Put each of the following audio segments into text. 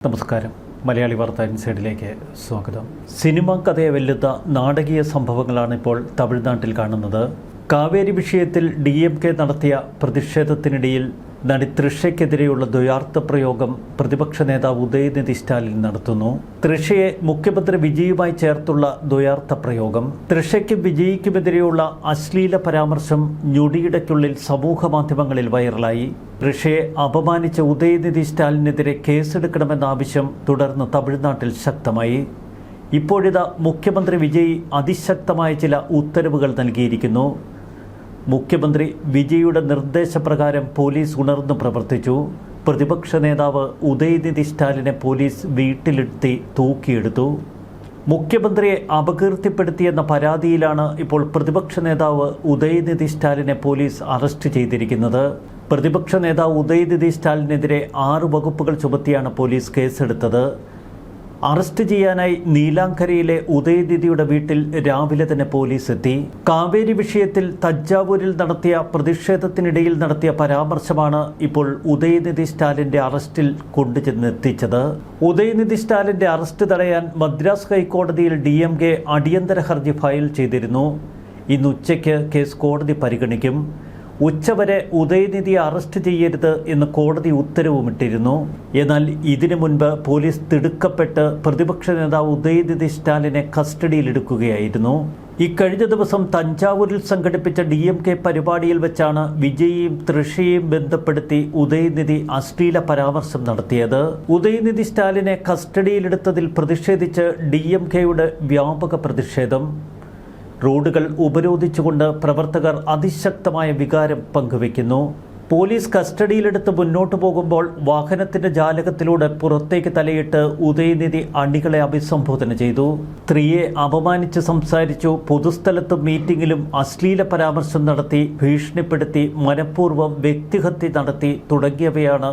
നമസ്കാരം. മലയാളി വാർത്ത ഇൻസൈഡിലേക്ക് സ്വാഗതം. സിനിമാ കഥയെ വെല്ലുന്ന നാടകീയ സംഭവങ്ങളാണ് ഇപ്പോൾ തമിഴ്നാട്ടിൽ കാണുന്നത്. കാവേരി വിഷയത്തിൽ DMK നടത്തിയ പ്രതിഷേധത്തിനിടയിൽ നടി തൃഷയ്ക്കെതിരെയുള്ള ദ്വയാർത്ഥ പ്രയോഗം പ്രതിപക്ഷ നേതാവ് ഉദയനിധി സ്റ്റാലിൻ നടത്തുന്നു. തൃഷയെ മുഖ്യമന്ത്രി വിജയുമായി ചേർത്തുള്ള ദ്വയാർത്ഥ പ്രയോഗം. തൃഷയ്ക്കും വിജയിക്കുമെതിരെയുള്ള അശ്ലീല പരാമർശം ഞൊടിയിടയ്ക്കുള്ളിൽ സമൂഹ മാധ്യമങ്ങളിൽ വൈറലായി. തൃഷയെ അപമാനിച്ച ഉദയനിധി സ്റ്റാലിനെതിരെ കേസെടുക്കണമെന്ന ആവശ്യം തുടർന്ന് തമിഴ്നാട്ടിൽ ശക്തമായി. ഇപ്പോഴിതാ മുഖ്യമന്ത്രി വിജയ് അതിശക്തമായ ചില ഉത്തരവുകൾ നൽകിയിരിക്കുന്നു. മുഖ്യമന്ത്രി വിജയുടെ നിർദ്ദേശപ്രകാരം പോലീസ് ഉണർന്നു പ്രവർത്തിച്ചു. പ്രതിപക്ഷ നേതാവ് ഉദയനിധി സ്റ്റാലിനെ പോലീസ് വീട്ടിലിരുത്തി തൂക്കിയെടുത്തു. മുഖ്യമന്ത്രിയെ അപകീർത്തിപ്പെടുത്തിയെന്ന പരാതിയിലാണ് ഇപ്പോൾ പ്രതിപക്ഷ നേതാവ് ഉദയനിധി സ്റ്റാലിനെ പോലീസ് അറസ്റ്റ് ചെയ്തിരിക്കുന്നത്. പ്രതിപക്ഷ നേതാവ് ഉദയനിധി സ്റ്റാലിനെതിരെ 6 വകുപ്പുകൾ ചുമത്തിയാണ് പോലീസ് കേസെടുത്തത്. അറസ്റ്റ് ചെയ്യാനായി നീലാങ്കരയിലെ ഉദയനിധിയുടെ വീട്ടിൽ രാവിലെ തന്നെ പോലീസ് എത്തി. കാവേരി വിഷയത്തിൽ തഞ്ചാവൂരിൽ നടത്തിയ പ്രതിഷേധത്തിനിടയിൽ നടത്തിയ പരാമർശമാണ് ഇപ്പോൾ ഉദയനിധി സ്റ്റാലിൻ്റെ അറസ്റ്റിൽ കൊണ്ടുചെന്നെത്തിച്ചത്. ഉദയനിധി സ്റ്റാലിൻ്റെ അറസ്റ്റ് തടയാൻ മദ്രാസ് ഹൈക്കോടതിയിൽ DMK അടിയന്തര ഹർജി ഫയൽ ചെയ്തിരുന്നു. ഇന്ന് ഉച്ചയ്ക്ക് കേസ് കോടതി പരിഗണിക്കും. ഉച്ചവരെ ഉദയനിധിയെ അറസ്റ്റ് ചെയ്യരുത് എന്ന് കോടതി ഉത്തരവുമിട്ടിരുന്നു. എന്നാൽ ഇതിനു മുൻപ് പോലീസ് തിടുക്കപ്പെട്ട് പ്രതിപക്ഷ നേതാവ് ഉദയനിധി സ്റ്റാലിനെ കസ്റ്റഡിയിലെടുക്കുകയായിരുന്നു. ഇക്കഴിഞ്ഞ ദിവസം തഞ്ചാവൂരിൽ സംഘടിപ്പിച്ച DMK പരിപാടിയിൽ വെച്ചാണ് വിജയെയും തൃഷയെയും ബന്ധപ്പെടുത്തി ഉദയനിധി അശ്ലീല പരാമർശം നടത്തിയത്. ഉദയനിധി സ്റ്റാലിനെ കസ്റ്റഡിയിലെടുത്തതിൽ പ്രതിഷേധിച്ച് DMKയുടെ വ്യാപക പ്രതിഷേധം. റോഡുകൾ ഉപരോധിച്ചുകൊണ്ട് പ്രവർത്തകർ അതിശക്തമായ വികാരം പങ്കുവയ്ക്കുന്നു. പോലീസ് കസ്റ്റഡിയിലെടുത്ത് മുന്നോട്ടു പോകുമ്പോൾ വാഹനത്തിന്റെ ജാലകത്തിലൂടെ പുറത്തേക്ക് തലയിട്ട് ഉദയനിധി അണികളെ അഭിസംബോധന ചെയ്തു. സ്ത്രീയെ അപമാനിച്ച് സംസാരിച്ചു. പൊതുസ്ഥലത്തും മീറ്റിംഗിലും അശ്ലീല പരാമർശം നടത്തി, ഭീഷണിപ്പെടുത്തി, മനഃപൂർവ്വം വ്യക്തിഹത്യ നടത്തി തുടങ്ങിയവയാണ്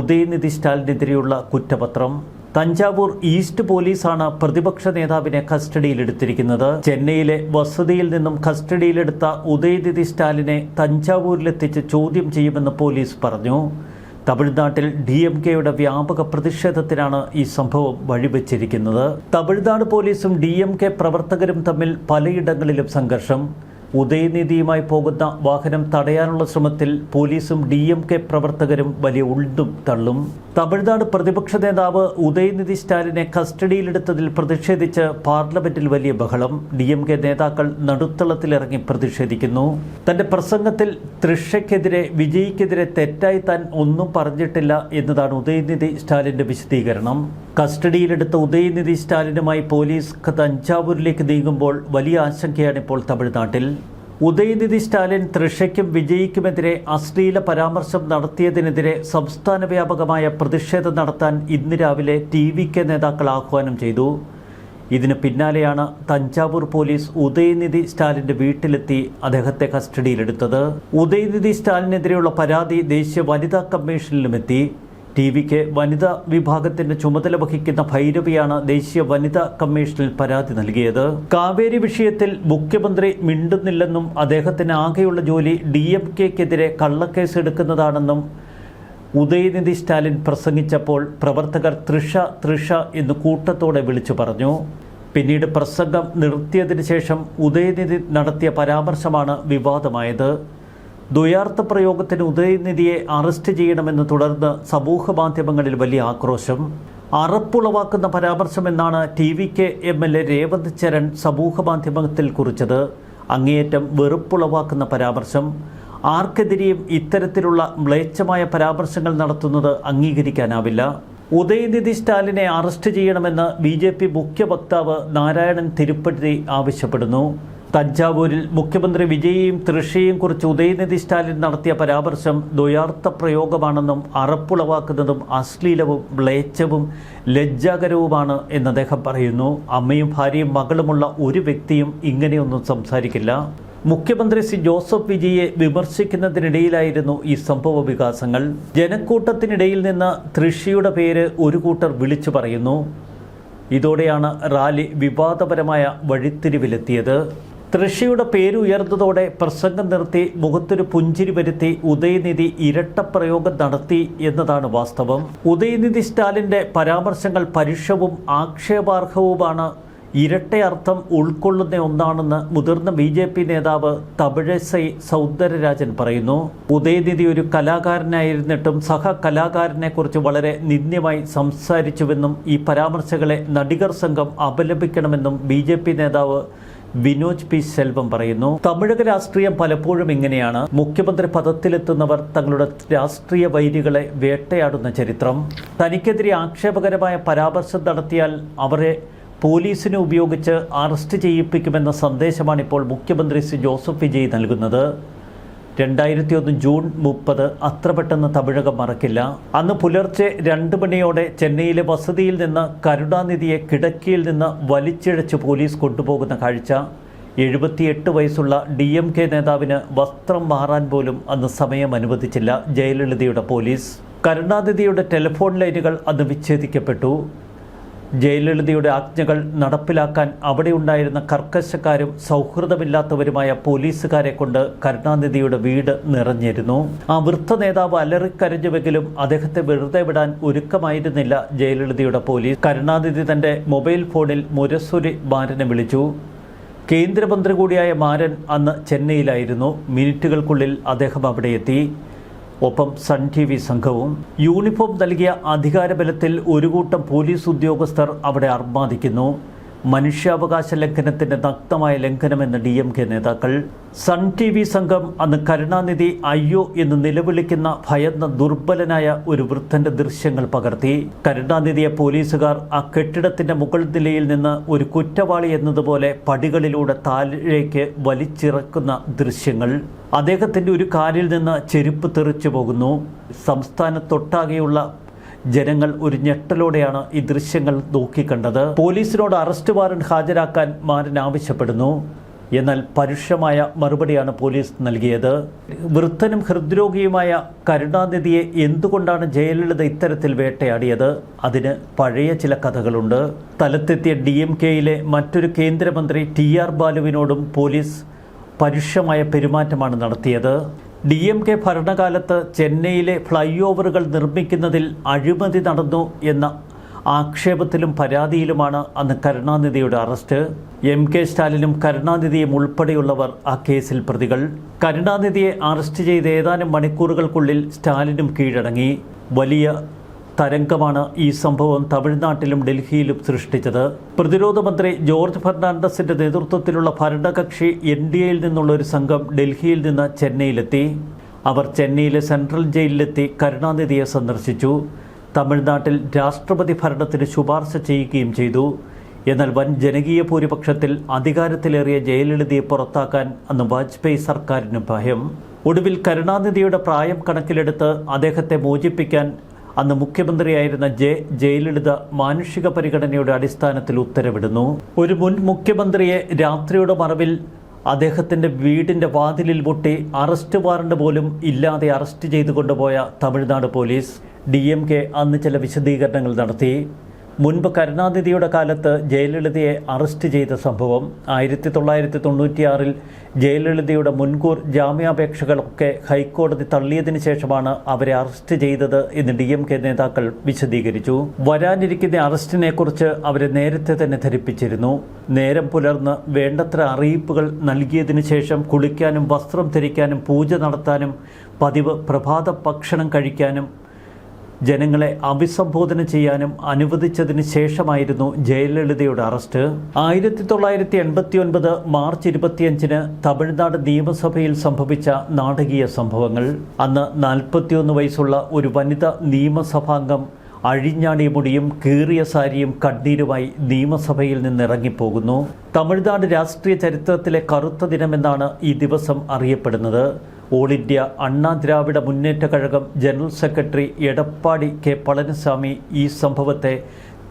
ഉദയനിധി സ്റ്റാലിനെതിരെയുള്ള കുറ്റപത്രം. തഞ്ചാവൂർ ഈസ്റ്റ് പോലീസാണ് പ്രതിപക്ഷ നേതാവിനെ കസ്റ്റഡിയിലെടുത്തിരിക്കുന്നത്. ചെന്നൈയിലെ വസതിയിൽ നിന്നും കസ്റ്റഡിയിലെടുത്ത ഉദയനിധി സ്റ്റാലിനെ തഞ്ചാവൂരിലെത്തിച്ച് ചോദ്യം ചെയ്യുമെന്ന് പോലീസ് പറഞ്ഞു. തമിഴ്നാട്ടിൽ DMKയുടെ വ്യാപക പ്രതിഷേധത്തിനാണ് ഈ സംഭവം വഴിവെച്ചിരിക്കുന്നത്. തമിഴ്നാട് പോലീസും DMK പ്രവർത്തകരും തമ്മിൽ പലയിടങ്ങളിലും സംഘർഷം. ഉദയനിധിയുമായി പോകുന്ന വാഹനം തടയാനുള്ള ശ്രമത്തിൽ പോലീസും DMK പ്രവർത്തകരും വലിയ ഉൾതും തള്ളും. തമിഴ്നാട് പ്രതിപക്ഷ നേതാവ് ഉദയനിധി സ്റ്റാലിനെ കസ്റ്റഡിയിലെടുത്തതിൽ പ്രതിഷേധിച്ച് പാർലമെന്റിൽ വലിയ ബഹളം. DMK നേതാക്കൾ നടുത്തളത്തിലിറങ്ങി പ്രതിഷേധിക്കുന്നു. തന്റെ പ്രസംഗത്തിൽ തൃഷയ്ക്കെതിരെ വിജയ്ക്കെതിരെ തെറ്റായി താൻ ഒന്നും പറഞ്ഞിട്ടില്ല എന്നതാണ് ഉദയനിധി സ്റ്റാലിന്റെ വിശദീകരണം. കസ്റ്റഡിയിലെടുത്ത ഉദയനിധി സ്റ്റാലിനുമായി പോലീസ് തഞ്ചാവൂരിലേക്ക് നീങ്ങുമ്പോൾ വലിയ ആശങ്കയാണ് ഇപ്പോൾ തമിഴ്നാട്ടിൽ. ഉദയനിധി സ്റ്റാലിൻ തൃഷയ്ക്കും വിജയ്ക്കുമെതിരെ അശ്ലീല പരാമർശം നടത്തിയതിനെതിരെ സംസ്ഥാന വ്യാപകമായ പ്രതിഷേധം നടത്താൻ ഇന്ന് രാവിലെ TVK നേതാക്കൾ ആഹ്വാനം ചെയ്തു. ഇതിന് പിന്നാലെയാണ് തഞ്ചാവൂർ പോലീസ് ഉദയനിധി സ്റ്റാലിൻ്റെ വീട്ടിലെത്തി അദ്ദേഹത്തെ കസ്റ്റഡിയിലെടുത്തത്. ഉദയനിധി സ്റ്റാലിനെതിരെയുള്ള പരാതി ദേശീയ വനിതാ കമ്മീഷനിലുമെത്തി. TVK വനിതാ വിഭാഗത്തിന്റെ ചുമതല വഹിക്കുന്ന ഭൈരവിയാണ് ദേശീയ വനിതാ കമ്മീഷനിൽ പരാതി നൽകിയത്. കാവേരി വിഷയത്തിൽ മുഖ്യമന്ത്രി മിണ്ടുന്നില്ലെന്നും അദ്ദേഹത്തിന് ആകെയുള്ള ജോലി DMKക്കെതിരെ കള്ളക്കേസ് എടുക്കുന്നതാണെന്നും ഉദയനിധി സ്റ്റാലിൻ പ്രസംഗിച്ചപ്പോൾ പ്രവർത്തകർ തൃഷ എന്ന് കൂട്ടത്തോടെ വിളിച്ചു പറഞ്ഞു. പിന്നീട് പ്രസംഗം നിർത്തിയതിനു ശേഷം ഉദയനിധി നടത്തിയ പരാമർശമാണ് വിവാദമായത്. ദ്വയാർത്ഥ പ്രയോഗത്തിന് ഉദയനിധിയെ അറസ്റ്റ് ചെയ്യണമെന്ന് തുടർന്ന് സമൂഹ മാധ്യമങ്ങളിൽ വലിയ ആക്രോശം. അറപ്പുളവാക്കുന്ന പരാമർശമെന്നാണ് TVK MLA രേവന്ത് ചരൺ സമൂഹ മാധ്യമത്തിൽ കുറിച്ചത്. അങ്ങേയറ്റം വെറുപ്പുളവാക്കുന്ന പരാമർശം. ആർക്കെതിരെയും ഇത്തരത്തിലുള്ള മ്ലേച്ഛമായ പരാമർശങ്ങൾ നടത്തുന്നത് അംഗീകരിക്കാനാവില്ല. ഉദയനിധി സ്റ്റാലിനെ അറസ്റ്റ് ചെയ്യണമെന്ന് BJP മുഖ്യ വക്താവ് നാരായണൻ തിരുപ്പതി ആവശ്യപ്പെടുന്നു. തഞ്ചാവൂരിൽ മുഖ്യമന്ത്രി വിജയെയും തൃഷയെയും കുറിച്ച് ഉദയനിധി സ്റ്റാലിൻ നടത്തിയ പരാമർശം ദ്വയാർത്ഥ പ്രയോഗമാണെന്നും അറപ്പുളവാക്കുന്നതും അശ്ലീലവും മ്ലേച്ഛവും ലജ്ജാകരവുമാണ് എന്ന് അദ്ദേഹം പറയുന്നു. അമ്മയും ഭാര്യയും മകളുമുള്ള ഒരു വ്യക്തിയും ഇങ്ങനെയൊന്നും സംസാരിക്കില്ല. മുഖ്യമന്ത്രി ജോസഫ് വിജയെ വിമർശിക്കുന്നതിനിടയിലായിരുന്നു ഈ സംഭവ വികാസങ്ങൾ. ജനക്കൂട്ടത്തിനിടയിൽ നിന്ന് തൃഷയുടെ പേര് ഒരു കൂട്ടർ വിളിച്ചു പറയുന്നു. ഇതോടെയാണ് റാലി വിവാദപരമായ വഴിത്തിരിവിലെത്തിയത്. തൃശയുടെ പേര് ഉയർന്നതോടെ പ്രസംഗം നിർത്തി മുഖത്തൊരു പുഞ്ചിരി വരുത്തി ഉദയനിധി ഇരട്ടപ്രയോഗം നടത്തി എന്നതാണ് വാസ്തവം. ഉദയനിധി സ്റ്റാലിൻ്റെ പരാമർശങ്ങൾ പരുഷവും ആക്ഷേപാർഹവുമാണ്, ഇരട്ടയർത്ഥം ഉൾക്കൊള്ളുന്ന ഒന്നാണെന്ന് മുതിർന്ന BJP നേതാവ് തമിഴിസൈ സൗന്ദരരാജൻ പറയുന്നു. ഉദയനിധി ഒരു കലാകാരനായിരുന്നിട്ടും സഹ കലാകാരനെക്കുറിച്ച് വളരെ നിന്ദ്യമായി സംസാരിച്ചുവെന്നും ഈ പരാമർശങ്ങളെ നടികർ സംഘം അപലപിക്കണമെന്നും BJP നേതാവ് വിനോജ് പി സെൽവം പറയുന്നു. തമിഴക രാഷ്ട്രീയം പലപ്പോഴും ഇങ്ങനെയാണ്. മുഖ്യമന്ത്രി പദത്തിലെത്തുന്നവർ തങ്ങളുടെ രാഷ്ട്രീയ വൈരികളെ വേട്ടയാടുന്ന ചരിത്രം. തനിക്കെതിരെ ആക്ഷേപകരമായ പരാമർശം നടത്തിയാൽ അവരെ പോലീസിനെ ഉപയോഗിച്ച് അറസ്റ്റ് ചെയ്യിപ്പിക്കുമെന്ന സന്ദേശമാണ് ഇപ്പോൾ മുഖ്യമന്ത്രി ജോസഫ് വിജയ് നൽകുന്നത്. 2001 ജൂൺ 30 അത്ര പെട്ടെന്ന് തമിഴകം മറക്കില്ല. അന്ന് പുലർച്ചെ 2 മണിയോടെ ചെന്നൈയിലെ വസതിയിൽ നിന്ന് കരുണാനിധിയെ കിടക്കയിൽ നിന്ന് വലിച്ചിഴച്ച് പോലീസ് കൊണ്ടുപോകുന്ന കാഴ്ച. 78 വയസ്സുള്ള DMK നേതാവിന് വസ്ത്രം മാറാൻ പോലും അന്ന് സമയം അനുവദിച്ചില്ല ജയലളിതയുടെ പോലീസ്. കരുണാനിധിയുടെ ടെലിഫോൺ ലൈനുകൾ അന്ന് വിച്ഛേദിക്കപ്പെട്ടു. ജയലളിതയുടെ ആജ്ഞകൾ നടപ്പിലാക്കാൻ അവിടെ ഉണ്ടായിരുന്ന കർക്കശക്കാരും സൗഹൃദമില്ലാത്തവരുമായ പോലീസുകാരെ കൊണ്ട് കരുണാനിധിയുടെ വീട് നിറഞ്ഞിരുന്നു. ആ വൃദ്ധ നേതാവ് അലറിക്കരഞ്ഞുവെങ്കിലും അദ്ദേഹത്തെ വെറുതെ വിടാൻ ഒരുക്കമായിരുന്നില്ല ജയലളിതയുടെ പോലീസ്. കരുണാനിധി തൻ്റെ മൊബൈൽ ഫോണിൽ മുരസൊലി മാരനെ വിളിച്ചു. കേന്ദ്രമന്ത്രി കൂടിയായ മാരൻ അന്ന് ചെന്നൈയിലായിരുന്നു. മിനിറ്റുകൾക്കുള്ളിൽ അദ്ദേഹം അവിടെ എത്തി. ഒപ്പം സൺ TV സംഘവും. യൂണിഫോം നൽകിയ അധികാരബലത്തിൽ ഒരു കൂട്ടം പോലീസ് ഉദ്യോഗസ്ഥർ അവിടെ അർമാദിക്കുന്നു. മനുഷ്യാവകാശ ലംഘനത്തിൻ്റെ നഗ്നമായ ലംഘനമെന്ന് DMK നേതാക്കൾ. സൺ TV സംഘം അന്ന് കരുണാനിധി അയ്യോ എന്ന് നിലവിളിക്കുന്ന ഭയന്ന ദുർബലനായ ഒരു വൃദ്ധൻ്റെ ദൃശ്യങ്ങൾ പകർത്തി. കരുണാനിധിയെ പോലീസുകാർ ആ കെട്ടിടത്തിൻ്റെ മുകൾ നിലയിൽ നിന്ന് ഒരു കുറ്റവാളി എന്നതുപോലെ പടികളിലൂടെ താഴേക്ക് വലിച്ചിറക്കുന്ന ദൃശ്യങ്ങൾ. അദ്ദേഹത്തിൻ്റെ ഒരു കാലിൽ നിന്ന് ചെരുപ്പ് തെറിച്ചു പോകുന്നു. സംസ്ഥാനത്തൊട്ടാകെയുള്ള ജനങ്ങൾ ഒരു ഞെട്ടലോടെയാണ് ഈ ദൃശ്യങ്ങൾ നോക്കിക്കണ്ടത്. പോലീസിനോട് അറസ്റ്റ് വാറന്റ് ഹാജരാക്കാൻ മാരൻ ആവശ്യപ്പെടുന്നു. എന്നാൽ പരുഷമായ മറുപടിയാണ് പോലീസ് നൽകിയത്. വൃദ്ധനും ഹൃദ്രോഗിയുമായ കരുണാനിധിയെ എന്തുകൊണ്ടാണ് ജയലളിത ഇത്തരത്തിൽ വേട്ടയാടിയത്? അതിന് പഴയ ചില കഥകളുണ്ട്. സ്ഥലത്തെത്തിയ DMKയിലെ മറ്റൊരു കേന്ദ്രമന്ത്രി TR ബാലുവിനോടും പോലീസ് പരുഷമായ പെരുമാറ്റമാണ് നടത്തിയത്. DMK ഭരണകാലത്ത് ചെന്നൈയിലെ ഫ്ലൈ ഓവറുകൾ നിർമ്മിക്കുന്നതിൽ അഴിമതി നടന്നു എന്ന ആക്ഷേപത്തിലും പരാതിയിലുമാണ് അന്ന് കരുണാനിധിയുടെ അറസ്റ്റ്. MK സ്റ്റാലിനും കരുണാനിധിയും ഉൾപ്പെടെയുള്ളവർ ആ കേസിൽ പ്രതികൾ. കരുണാനിധിയെ അറസ്റ്റ് ചെയ്ത് ഏതാനും മണിക്കൂറുകൾക്കുള്ളിൽ സ്റ്റാലിനും കീഴടങ്ങി. വലിയ തരംഗമാണ് ഈ സംഭവം തമിഴ്നാട്ടിലും ഡൽഹിയിലും സൃഷ്ടിച്ചത്. പ്രതിരോധ മന്ത്രി ജോർജ് ഫെർണാണ്ടസിൻ്റെ നേതൃത്വത്തിലുള്ള ഭരണകക്ഷി NDAയിൽ നിന്നുള്ള ഒരു സംഘം ഡൽഹിയിൽ നിന്ന് ചെന്നൈയിലെത്തി. അവർ ചെന്നൈയിലെ സെൻട്രൽ ജയിലിലെത്തി കരുണാനിധിയെ സന്ദർശിച്ചു. തമിഴ്നാട്ടിൽ രാഷ്ട്രപതി ഭരണത്തിന് ശുപാർശ ചെയ്യുകയും ചെയ്തു. എന്നാൽ വൻ ജനകീയ ഭൂരിപക്ഷത്തിൽ അധികാരത്തിലേറിയ ജയലളിതയെ പുറത്താക്കാൻ അന്ന് വാജ്പേയി സർക്കാരിന് ഭയം. ഒടുവിൽ കരുണാനിധിയുടെ പ്രായം കണക്കിലെടുത്ത് അദ്ദേഹത്തെ മോചിപ്പിക്കാൻ അന്ന് മുഖ്യമന്ത്രിയായിരുന്ന ജയലളിത മാനുഷിക പരിഗണനയുടെ അടിസ്ഥാനത്തിൽ ഉത്തരവിടുന്നു. ഒരു മുൻ മുഖ്യമന്ത്രിയെ രാത്രിയുടെ മറവിൽ അദ്ദേഹത്തിൻ്റെ വീടിൻ്റെ വാതിലിൽ മുട്ടി അറസ്റ്റ് വാറണ്ട് പോലും ഇല്ലാതെ അറസ്റ്റ് ചെയ്തു കൊണ്ടുപോയ തമിഴ്നാട് പോലീസ്. DMK അന്ന് ചില വിശദീകരണങ്ങൾ നടത്തി. മുൻപ് കരുണാനിധിയുടെ കാലത്ത് ജയലളിതയെ അറസ്റ്റ് ചെയ്ത സംഭവം. 1996 ജയലളിതയുടെ മുൻകൂർ ജാമ്യാപേക്ഷകളൊക്കെ ഹൈക്കോടതി തള്ളിയതിനു ശേഷമാണ് അവരെ അറസ്റ്റ് ചെയ്തത് എന്ന് DMK നേതാക്കൾ വിശദീകരിച്ചു. വരാനിരിക്കുന്ന അറസ്റ്റിനെക്കുറിച്ച് അവരെ നേരത്തെ തന്നെ ധരിപ്പിച്ചിരുന്നു. നേരം പുലർന്ന് വേണ്ടത്ര അറിയിപ്പുകൾ നൽകിയതിനു ശേഷം കുളിക്കാനും വസ്ത്രം ധരിക്കാനും പൂജ നടത്താനും പതിവ് പ്രഭാത ഭക്ഷണം കഴിക്കാനും ജനങ്ങളെ അഭിസംബോധന ചെയ്യാനും അനുവദിച്ചതിന് ശേഷമായിരുന്നു ജയലളിതയുടെ അറസ്റ്റ്. 1989 മാർച്ച് 25 തമിഴ്നാട് നിയമസഭയിൽ സംഭവിച്ച നാടകീയ സംഭവങ്ങൾ. അന്ന് 41 വയസ്സുള്ള ഒരു വനിതാ നിയമസഭാംഗം അഴിഞ്ഞാടിയ മുടിയും കീറിയ സാരിയും കണ്ണീരുമായി നിയമസഭയിൽ നിന്നിറങ്ങിപ്പോകുന്നു. തമിഴ്നാട് രാഷ്ട്രീയ ചരിത്രത്തിലെ കറുത്ത ദിനമെന്നാണ് ഈ ദിവസം അറിയപ്പെടുന്നത്. All India Anna Dravida Munnetra Kazhagam general secretary Edappadi K Palaniswami ഈ സംഭവത്തെ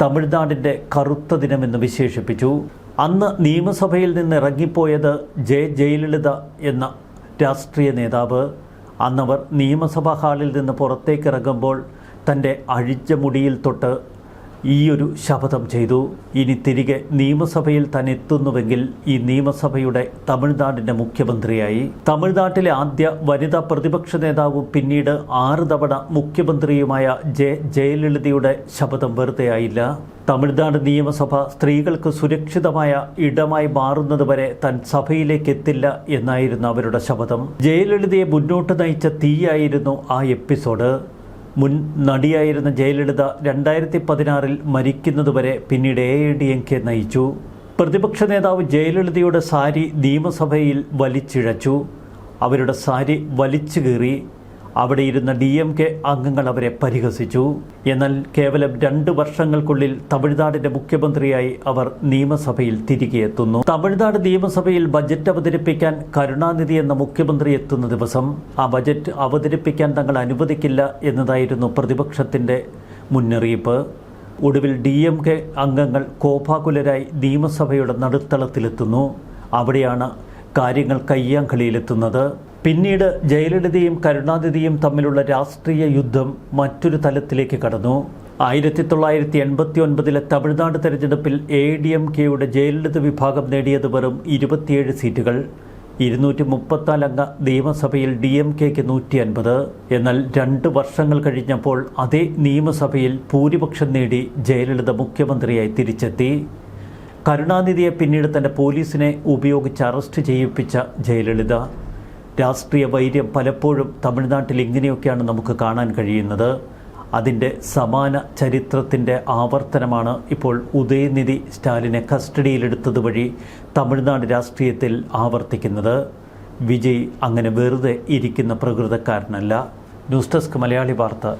തമിഴ്നാടിൻ്റെ കറുത്ത ദിനമെന്ന് വിശേഷിപ്പിച്ചു. അന്ന് നിയമസഭയിൽ നിന്ന് ഇറങ്ങിപ്പോയത് ജയലളിത എന്ന രാഷ്ട്രീയ നേതാവ്. അന്നവർ നിയമസഭാ ഹാളിൽ നിന്ന് പുറത്തേക്ക് ഇറങ്ങുമ്പോൾ തൻ്റെ അഴിച്ച മുടിയിൽ തൊട്ട് ഈയൊരു ശപഥം ചെയ്തു. ഇനി തിരികെ നിയമസഭയിൽ തന്നെ എത്തുന്നുവെങ്കിൽ ഈ നിയമസഭയുടെ തമിഴ്നാടിൻ്റെ മുഖ്യമന്ത്രിയായി. തമിഴ്നാട്ടിലെ ആദ്യ വനിതാ പ്രതിപക്ഷ നേതാവും പിന്നീട് 6 തവണ മുഖ്യമന്ത്രിയുമായ ജയലളിതയുടെ ശപഥം വെറുതെയായില്ല. തമിഴ്നാട് നിയമസഭ സ്ത്രീകൾക്ക് സുരക്ഷിതമായ ഇടമായി മാറുന്നതുവരെ താൻ സഭയിലേക്ക് എത്തില്ല എന്നായിരുന്നു അവരുടെ ശപഥം. ജയലളിതയെ മുന്നോട്ട് നയിച്ച തീയായിരുന്നു ആ എപ്പിസോഡ്. മുൻ നടിയായിരുന്ന ജയലളിത 2016 മരിക്കുന്നതുവരെ പിന്നീട് AIADMK നയിച്ചു. പ്രതിപക്ഷ നേതാവ് ജയലളിതയുടെ സാരി നിയമസഭയിൽ വലിച്ചിഴച്ചു. അവരുടെ സാരി വലിച്ചു കീറി. അവിടെ ഇരുന്ന DMK അംഗങ്ങൾ അവരെ പരിഹസിച്ചു. എന്നാൽ കേവലം 2 വർഷങ്ങൾക്കുള്ളിൽ തമിഴ്നാടിൻ്റെ മുഖ്യമന്ത്രിയായി അവർ നിയമസഭയിൽ തിരികെ എത്തുന്നു. തമിഴ്നാട് നിയമസഭയിൽ ബജറ്റ് അവതരിപ്പിക്കാൻ കരുണാനിധി എന്ന മുഖ്യമന്ത്രി എത്തുന്ന ദിവസം ആ ബജറ്റ് അവതരിപ്പിക്കാൻ തങ്ങൾ അനുവദിക്കില്ല എന്നതായിരുന്നു പ്രതിപക്ഷത്തിൻ്റെ മുന്നറിയിപ്പ്. ഒടുവിൽ DMK അംഗങ്ങൾ കോപാകുലരായി നിയമസഭയുടെ നടുത്തളത്തിലെത്തുന്നു. അവിടെയാണ് കാര്യങ്ങൾ കയ്യാങ്കളിയിലെത്തുന്നത്. പിന്നീട് ജയലളിതയും കരുണാനിധിയും തമ്മിലുള്ള രാഷ്ട്രീയ യുദ്ധം മറ്റൊരു തലത്തിലേക്ക് കടന്നു. 1989 തമിഴ്നാട് തെരഞ്ഞെടുപ്പിൽ AIADMKയുടെ ജയലളിത വിഭാഗം നേടിയത് വെറും 27 സീറ്റുകൾ. 234 അംഗ നിയമസഭയിൽ DMKക്ക് 150. എന്നാൽ 2 വർഷങ്ങൾ കഴിഞ്ഞപ്പോൾ അതേ നിയമസഭയിൽ ഭൂരിപക്ഷം നേടി ജയലളിത മുഖ്യമന്ത്രിയായി തിരിച്ചെത്തി. കരുണാനിധിയെ പിന്നീട് തൻ്റെ പോലീസിനെ ഉപയോഗിച്ച് അറസ്റ്റ് ചെയ്യിപ്പിച്ച ജയലളിത. രാഷ്ട്രീയ വൈര്യം പലപ്പോഴും തമിഴ്നാട്ടിൽ ഇങ്ങനെയൊക്കെയാണ് നമുക്ക് കാണാൻ കഴിയുന്നത്. അതിൻ്റെ സമാന ചരിത്രത്തിൻ്റെ ആവർത്തനമാണ് ഇപ്പോൾ ഉദയനിധി സ്റ്റാലിനെ കസ്റ്റഡിയിലെടുത്തത് വഴി തമിഴ്നാട് രാഷ്ട്രീയത്തിൽ ആവർത്തിക്കുന്നത്. വിജയ് അങ്ങനെ വെറുതെ ഇരിക്കുന്ന പ്രകൃതക്കാരനല്ല. ന്യൂസ് ഡെസ്ക് മലയാളി വാർത്ത.